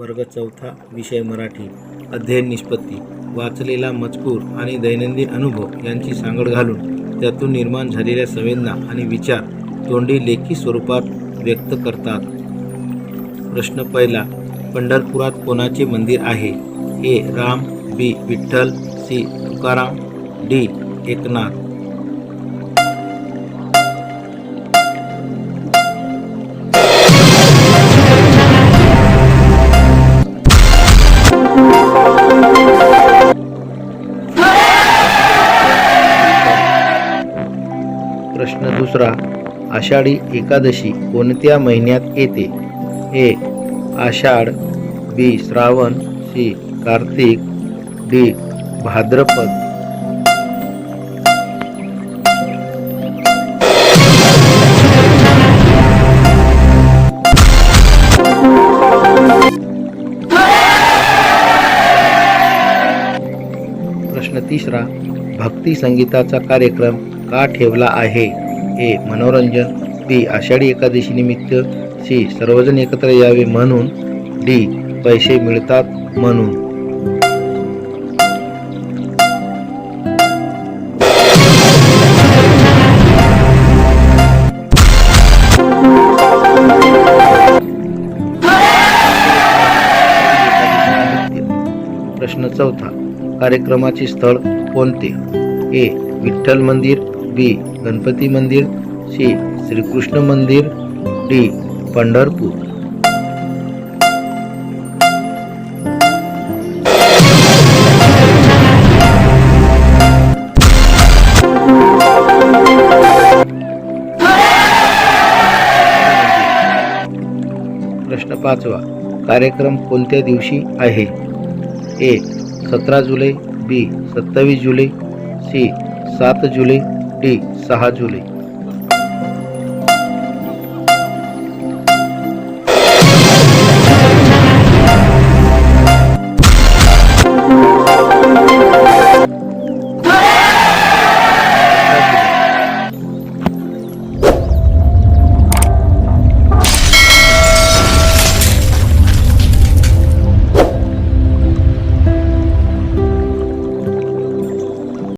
वर्ग चौथा विषय मराठी अध्ययन निष्पत्ती वाचलेला मजकूर आणि दैनंदिन अनुभव यांची सांगड घालून त्यातून निर्माण झालेल्या संवेदना आणि विचार तोंडी लेखी स्वरूपात व्यक्त करतात। प्रश्न पहिला, पंढरपुरात कोणाचे मंदिर आहे? ए. राम, बी. विठ्ठल, सी. तुकाराम, डी. एकनाथ। प्रश्न दुसरा, आषाढी एकादशी कोणत्या महिन्यात येते? ए. आषाढ, बी. श्रावण, सी. कार्तिक, डी. भाद्रपद। प्रश्न तिसरा, भक्ती संगीताचा कार्यक्रम का ठेवला आहे? ए. मनोरंजन, बी. आषाढी एकादशी निमित्त, सी. सर्वजण एकत्र यावे म्हणून, डी. पैसे मिळतात म्हणून। प्रश्न चौथा, कार्यक्रमाचे स्थळ कोणते? ए. विठ्ठल मंदिर, बी. गणपती मंदिर, सी. श्रीकृष्ण मंदिर, डी. पंढरपूर। प्रश्न पाचवा, कार्यक्रम कोणत्या दिवशी आहे? ए. 17 जुलै, बी. 27 जुलै, सी. 7 जुलै, डी. 6 जुलै।